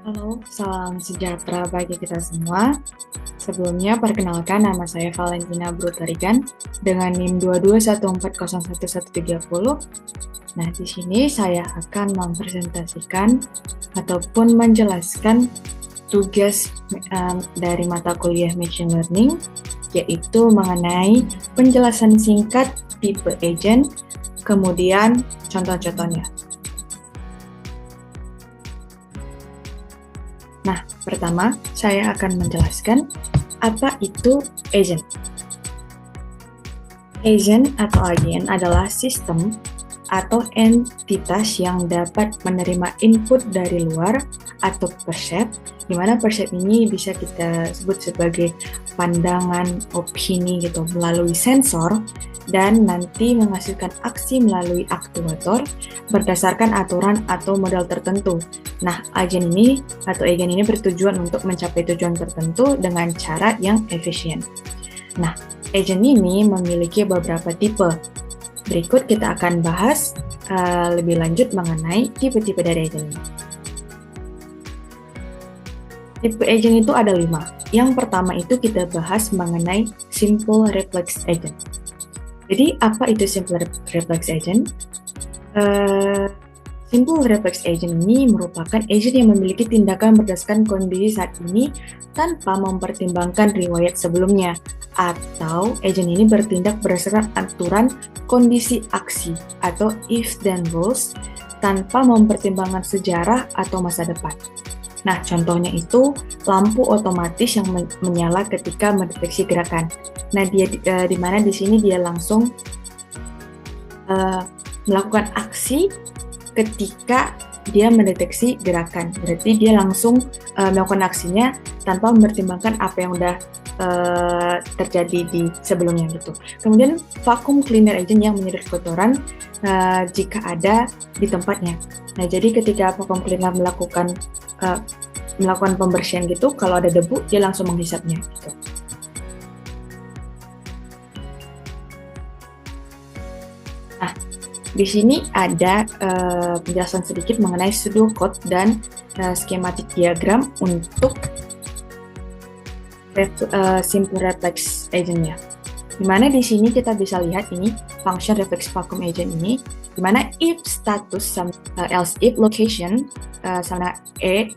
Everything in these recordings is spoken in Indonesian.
Halo, salam sejahtera bagi kita semua. Sebelumnya, perkenalkan nama saya Valentina Brutarigan dengan NIM 221401130. Nah, di sini saya akan mempresentasikan ataupun menjelaskan tugas dari mata kuliah Machine Learning, yaitu mengenai penjelasan singkat tipe agent, kemudian contoh-contohnya. Nah, pertama saya akan menjelaskan apa itu agent. Agent atau agen adalah sistem atau entitas yang dapat menerima input dari luar atau percep, di mana percep ini bisa kita sebut sebagai pandangan, opini gitu melalui sensor, dan nanti menghasilkan aksi melalui aktuator berdasarkan aturan atau model tertentu. Nah, agen ini atau agen ini bertujuan untuk mencapai tujuan tertentu dengan cara yang efisien. Nah, agen ini memiliki beberapa tipe. Berikut kita akan bahas lebih lanjut mengenai tipe-tipe dari agen ini. Tipe agen itu ada 5. Yang pertama itu kita bahas mengenai simple reflex agent. Jadi apa itu simple reflex agent? Simple reflex agent ini merupakan agent yang memiliki tindakan berdasarkan kondisi saat ini tanpa mempertimbangkan riwayat sebelumnya, atau agent ini bertindak berdasarkan aturan kondisi aksi atau if then rules tanpa mempertimbangkan sejarah atau masa depan. Nah, contohnya itu lampu otomatis yang menyala ketika mendeteksi gerakan. Nah, dia di mana di sini dia langsung melakukan aksi ketika dia mendeteksi gerakan. Berarti dia langsung melakukan aksinya tanpa mempertimbangkan apa yang udah terjadi di sebelumnya gitu. Kemudian vacuum cleaner agent yang menyedot kotoran jika ada di tempatnya. Nah, jadi ketika vacuum cleaner melakukan pembersihan gitu, kalau ada debu dia langsung menghisapnya gitu. Nah, di sini ada penjelasan sedikit mengenai pseudocode dan skematik diagram untuk simple reflex agent-nya. Dimana di sini kita bisa lihat ini function reflex vacuum agent ini, dimana if status sama else if location sama A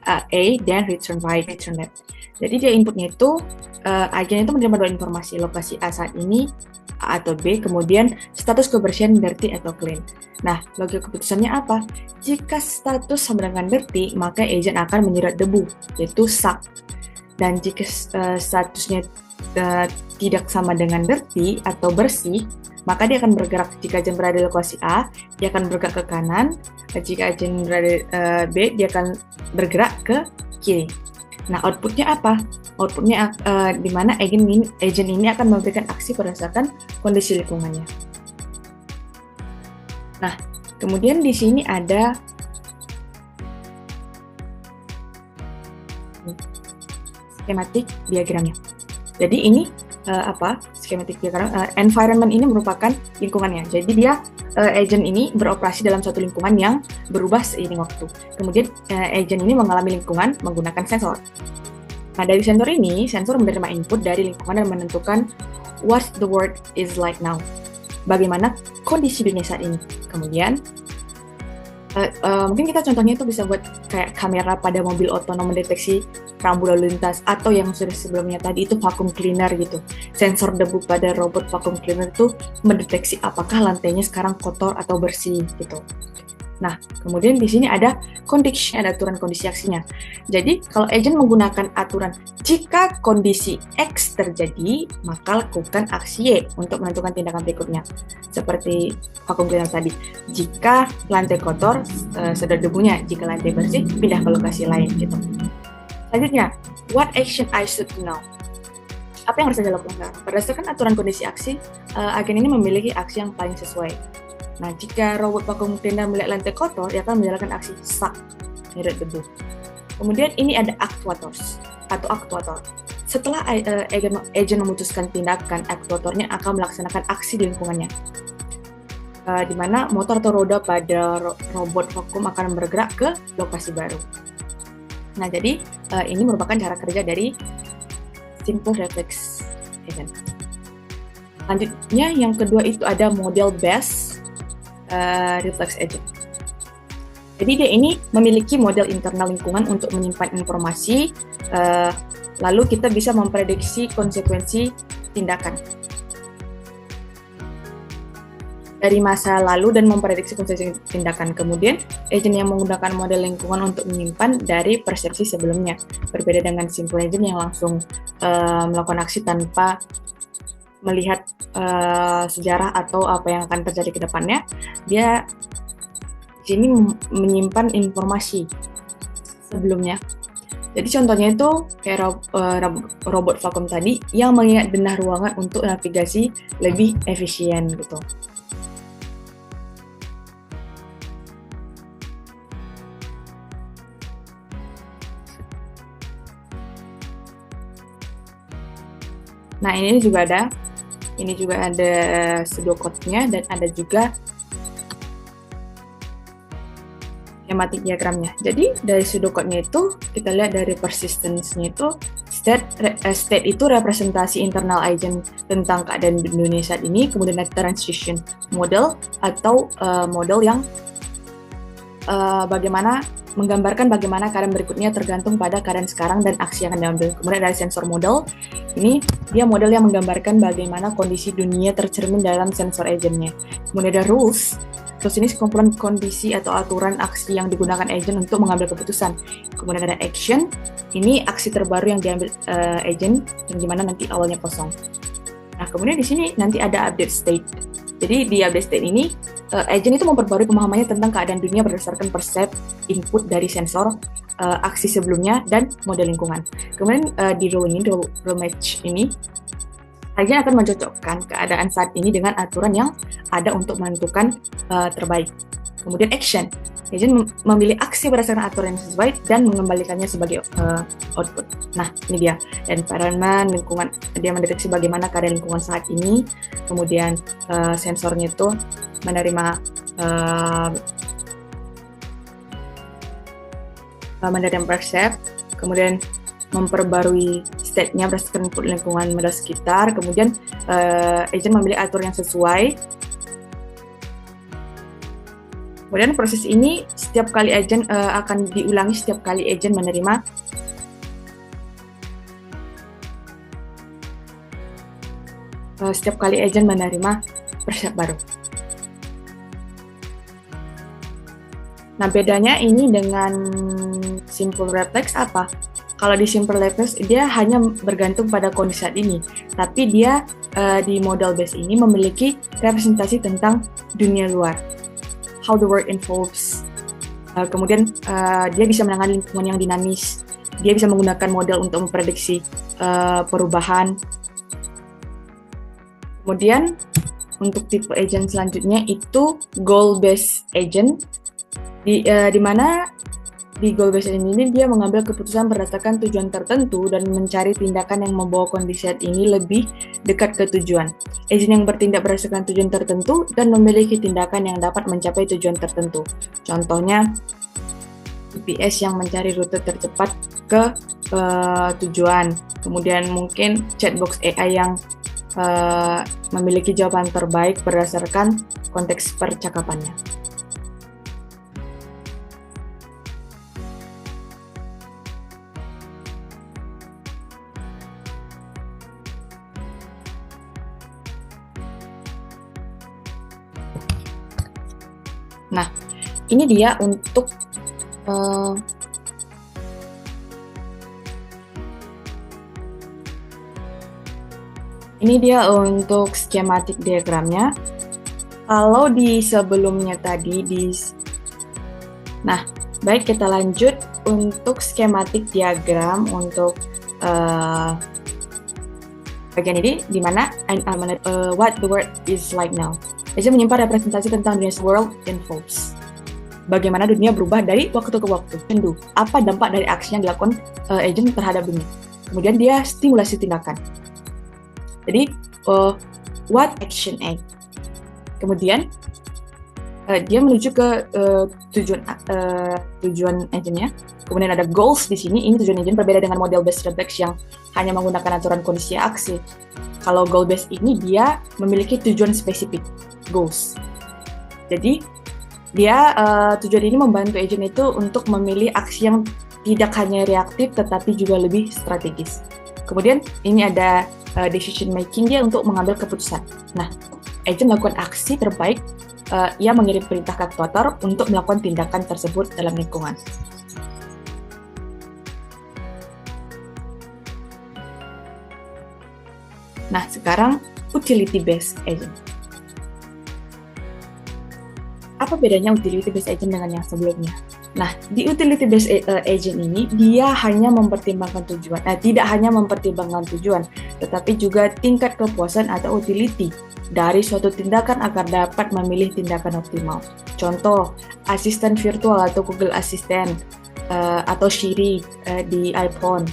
dan return Y, return left. Jadi dia inputnya itu agen itu menerima dua informasi, lokasi A saat ini A atau B, kemudian status kebersihan dirty atau clean. Nah, logika keputusannya apa? Jika status sama dengan dirty, maka agent akan menyerap debu, yaitu suck. Dan jika statusnya tidak sama dengan dirty atau bersih, maka dia akan bergerak. Jika agent berada di lokasi A, dia akan bergerak ke kanan. Jika agent berada B, dia akan bergerak ke kiri. Nah, outputnya apa? Outputnya di mana agent ini akan memberikan aksi berdasarkan kondisi lingkungannya. Nah, kemudian di sini ada skematik diagramnya. Jadi ini skematik diagram environment ini merupakan lingkungannya. Jadi dia agent ini beroperasi dalam suatu lingkungan yang berubah seiring waktu. Kemudian agent ini mengalami lingkungan menggunakan sensor. Nah, dari sensor ini, sensor menerima input dari lingkungan dan menentukan what the world is like now. Bagaimana kondisi dunia saat ini. Kemudian mungkin kita contohnya itu bisa buat kayak kamera pada mobil otonom mendeteksi rambu lalu lintas, atau yang sudah sebelumnya tadi itu vacuum cleaner gitu. Sensor debu pada robot vacuum cleaner itu mendeteksi apakah lantainya sekarang kotor atau bersih gitu. Nah, kemudian di sini ada condition, ada aturan kondisi aksinya. Jadi, kalau agent menggunakan aturan jika kondisi X terjadi, maka lakukan aksi Y untuk menentukan tindakan berikutnya. Seperti vacuum cleaner tadi. Jika lantai kotor, sedot debunya. Jika lantai bersih, pindah ke lokasi lain gitu. Selanjutnya, what action I should know? Apa yang harus saya lakukan? Berdasarkan aturan kondisi aksi, agen ini memiliki aksi yang paling sesuai. Nah, jika robot vacuum cleaner melihat lantai kotor, dia akan menjalankan aksi suck, nyedot debu. Kemudian ini ada actuators atau aktuator. Setelah agent memutuskan tindakan, aktuatornya akan melaksanakan aksi di lingkungannya. Di mana motor atau roda pada robot vakum akan bergerak ke lokasi baru. Nah, jadi ini merupakan cara kerja dari simple reflex agent. Selanjutnya yang kedua itu ada model based reflex agent. Jadi dia ini memiliki model internal lingkungan untuk menyimpan informasi, lalu kita bisa memprediksi konsekuensi tindakan dari masa lalu dan memprediksi konsekuensi tindakan. Kemudian, agent yang menggunakan model lingkungan untuk menyimpan dari persepsi sebelumnya. Berbeda dengan simple agent yang langsung melakukan aksi tanpa melihat sejarah atau apa yang akan terjadi ke depannya. Dia di sini menyimpan informasi sebelumnya. Jadi contohnya itu kayak robot vakum tadi yang mengingat denah ruangan untuk navigasi lebih efisien gitu. Nah, ini juga ada pseudocode-nya dan ada juga schematic diagramnya. Jadi dari pseudocode-nya itu kita lihat dari persistence-nya itu state itu representasi internal agent tentang keadaan dunia saat ini, kemudian ada transition model atau model yang menggambarkan bagaimana keadaan berikutnya tergantung pada keadaan sekarang dan aksi yang akan diambil. Kemudian ada sensor model. Ini dia model yang menggambarkan bagaimana kondisi dunia tercermin dalam sensor agentnya. Kemudian ada rules. Terus ini sekumpulan kondisi atau aturan aksi yang digunakan agent untuk mengambil keputusan. Kemudian ada action. Ini aksi terbaru yang diambil agent, yang dimana nanti awalnya kosong. Nah, kemudian di sini nanti ada update state. Jadi di update state ini, agent itu memperbarui pemahamannya tentang keadaan dunia berdasarkan persep input dari sensor, aksi sebelumnya, dan model lingkungan. Kemudian di rule match ini, agent akan mencocokkan keadaan saat ini dengan aturan yang ada untuk menentukan terbaik. Kemudian action, agent memilih aksi berdasarkan aturan yang sesuai dan mengembalikannya sebagai output. Nah, ini dia. Environment, lingkungan, dia mendeteksi bagaimana keadaan lingkungan saat ini. Kemudian sensornya itu menerima persep, kemudian memperbarui state-nya berdasarkan input lingkungan model sekitar, kemudian agent memilih aturan yang sesuai. Kemudian proses ini setiap kali agent akan diulangi setiap kali agent menerima persep baru. Nah, bedanya ini dengan simple reflex apa? Kalau di simple reflex dia hanya bergantung pada kondisi saat ini, tapi dia di model base ini memiliki representasi tentang dunia luar, how the world evolves. Kemudian dia bisa menangani lingkungan yang dinamis, dia bisa menggunakan model untuk memprediksi perubahan. Kemudian untuk tipe agent selanjutnya itu goal based agent. Di mana di goal based agent ini dia mengambil keputusan berdasarkan tujuan tertentu dan mencari tindakan yang membawa kondisi saat ini lebih dekat ke tujuan. Agent yang bertindak berdasarkan tujuan tertentu dan memiliki tindakan yang dapat mencapai tujuan tertentu. Contohnya GPS yang mencari rute tercepat ke tujuan. Kemudian mungkin chatbox AI yang memiliki jawaban terbaik berdasarkan konteks percakapannya. Nah, ini dia untuk schematic diagramnya. Kalau di sebelumnya tadi nah, baik kita lanjut untuk schematic diagram untuk bagian ini di mana what the world is like now. Agent menyimpan representasi tentang dunia world evolves. Bagaimana dunia berubah dari waktu ke waktu. Apa dampak dari aksi yang dilakukan agent terhadap dunia. Kemudian dia stimulasi tindakan. Jadi, what action act. Kemudian, dia menuju ke tujuan agentnya. Kemudian ada goals di sini. Ini tujuan agent berbeda dengan model based reflex yang hanya menggunakan aturan kondisi aksi. Kalau goal based ini dia memiliki tujuan spesifik, goals. Jadi dia tujuan ini membantu agent itu untuk memilih aksi yang tidak hanya reaktif tetapi juga lebih strategis. Kemudian ini ada decision making dia untuk mengambil keputusan. Nah, agent melakukan aksi terbaik. Ia mengirim perintah ke aktuator untuk melakukan tindakan tersebut dalam lingkungan. Nah, sekarang utility based agent. Apa bedanya utility based agent dengan yang sebelumnya? Nah, di utility based agent ini dia hanya mempertimbangkan tujuan, tidak hanya mempertimbangkan tujuan, tetapi juga tingkat kepuasan atau utility dari suatu tindakan agar dapat memilih tindakan optimal. Contoh, asisten virtual atau Google Assistant atau Siri di iPhone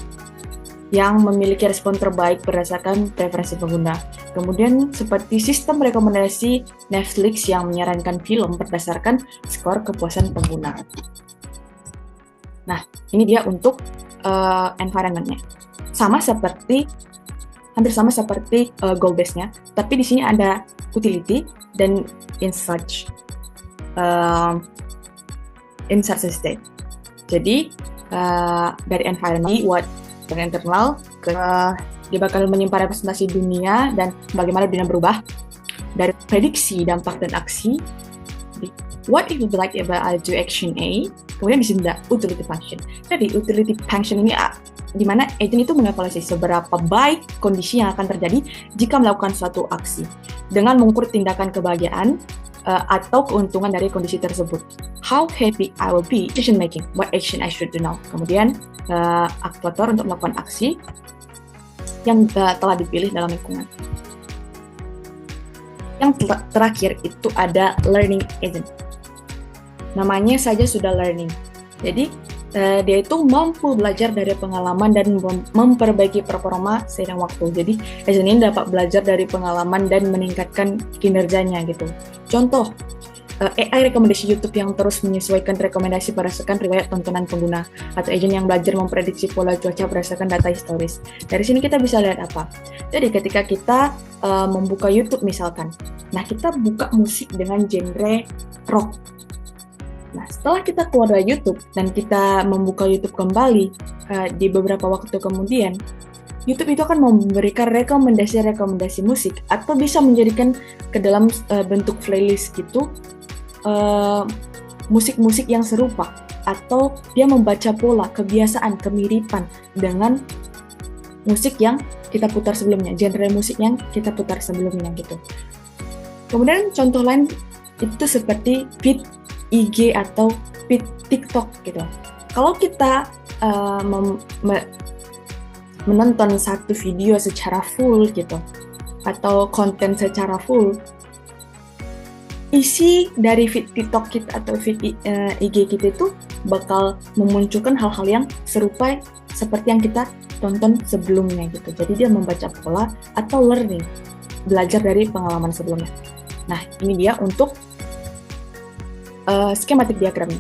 yang memiliki respon terbaik berdasarkan preferensi pengguna. Kemudian seperti sistem rekomendasi Netflix yang menyarankan film berdasarkan skor kepuasan pengguna. Nah, ini dia untuk environment-nya. Hampir sama seperti goal base-nya, tapi di sini ada utility dan in such state. Jadi dari environment buat dari internal dia bakal menyimpan representasi dunia dan bagaimana dunia berubah. Dari prediksi dampak dan aksi, what it would be like if I do action A. Kemudian di sini ada utility function. Jadi utility function ini di mana agent itu mengevaluasi seberapa baik kondisi yang akan terjadi jika melakukan suatu aksi dengan mengukur tindakan kebahagiaan atau keuntungan dari kondisi tersebut. How happy I will be decision making, what action I should do now. Kemudian aktuator untuk melakukan aksi yang telah dipilih dalam lingkungan. Yang terakhir itu ada learning agent. Namanya saja sudah learning. Jadi dia itu mampu belajar dari pengalaman dan memperbaiki performa seiring waktu. Jadi agent ini dapat belajar dari pengalaman dan meningkatkan kinerjanya gitu. Contoh, AI rekomendasi YouTube yang terus menyesuaikan rekomendasi berdasarkan riwayat tontonan pengguna, atau agent yang belajar memprediksi pola cuaca berdasarkan data historis. Dari sini kita bisa lihat apa? Jadi ketika kita membuka YouTube misalkan, nah kita buka musik dengan genre rock. Nah, setelah kita keluar dari YouTube dan kita membuka YouTube kembali di beberapa waktu kemudian, YouTube itu akan memberikan rekomendasi-rekomendasi musik atau bisa menjadikan ke dalam bentuk playlist gitu musik-musik yang serupa, atau dia membaca pola, kebiasaan, kemiripan dengan musik yang kita putar sebelumnya, genre musik yang kita putar sebelumnya gitu. Kemudian contoh lain itu seperti feed IG atau feed TikTok gitu. Kalau kita menonton satu video secara full gitu, atau konten secara full, isi dari feed TikTok kita atau feed IG kita itu bakal memunculkan hal-hal yang serupa seperti yang kita tonton sebelumnya gitu. Jadi dia membaca pola atau learning, belajar dari pengalaman sebelumnya. Nah, ini dia untuk skematik diagramnya.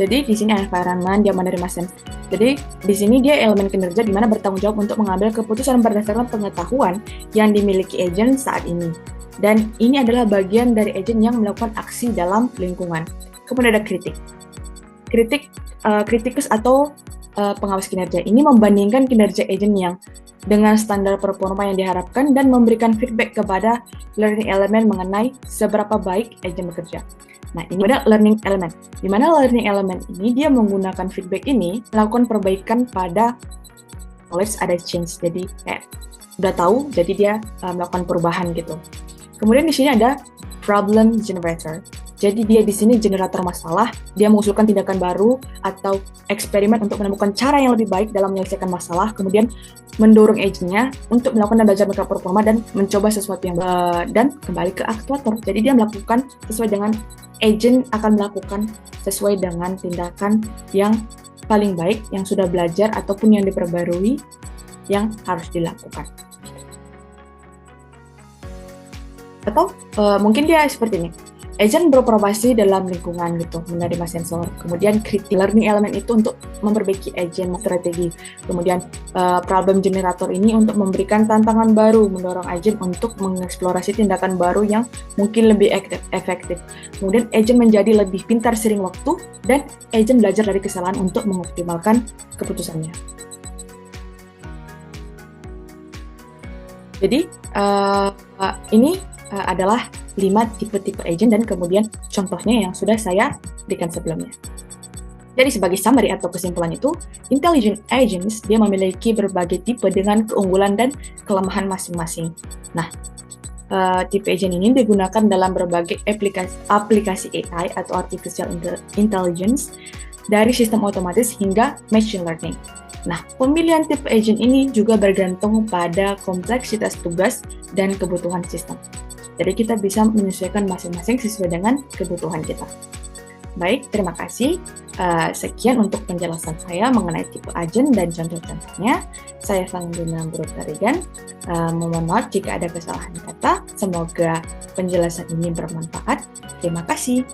Jadi di sini environment dia menerima sense. Jadi di sini dia elemen kinerja di mana bertanggung jawab untuk mengambil keputusan berdasarkan pengetahuan yang dimiliki agent saat ini. Dan ini adalah bagian dari agent yang melakukan aksi dalam lingkungan. Kemudian ada kritik. Kritikus atau pengawas kinerja ini membandingkan kinerja agent yang dengan standar performa yang diharapkan dan memberikan feedback kepada learning element mengenai seberapa baik agent bekerja. Nah, ini ada learning element. Di mana learning element ini dia menggunakan feedback ini melakukan perbaikan pada knowledge ada change. Jadi udah tahu, jadi dia melakukan perubahan gitu. Kemudian di sini ada problem generator. Jadi dia di sini generator masalah, dia mengusulkan tindakan baru atau eksperimen untuk menemukan cara yang lebih baik dalam menyelesaikan masalah, kemudian mendorong agentnya untuk melakukan dan belajar mereka performa dan mencoba sesuatu yang dan kembali ke aktuator. Jadi dia melakukan sesuai dengan agent akan melakukan sesuai dengan tindakan yang paling baik yang sudah belajar ataupun yang diperbarui yang harus dilakukan. Atau mungkin dia seperti ini. agent beroperasi dalam lingkungan gitu, menerima sensor. Kemudian create learning element itu untuk memperbaiki agent strategi. Kemudian problem generator ini untuk memberikan tantangan baru, mendorong agent untuk mengeksplorasi tindakan baru yang mungkin lebih efektif. Kemudian agent menjadi lebih pintar seiring waktu, dan agent belajar dari kesalahan untuk mengoptimalkan keputusannya. Jadi ini adalah 5 tipe-tipe agent dan kemudian contohnya yang sudah saya berikan sebelumnya. Jadi sebagai summary atau kesimpulan itu, intelligent agents dia memiliki berbagai tipe dengan keunggulan dan kelemahan masing-masing. Nah, tipe agent ini digunakan dalam berbagai aplikasi AI atau artificial intelligence, dari sistem otomatis hingga machine learning. Nah, pemilihan tipe agent ini juga bergantung pada kompleksitas tugas dan kebutuhan sistem. Jadi kita bisa menyesuaikan masing-masing sesuai dengan kebutuhan kita. Baik, terima kasih. Sekian untuk penjelasan saya mengenai tipe agent dan contoh-contohnya. Saya Valentina Brutarigan. Mohon maaf jika ada kesalahan kata. Semoga penjelasan ini bermanfaat. Terima kasih.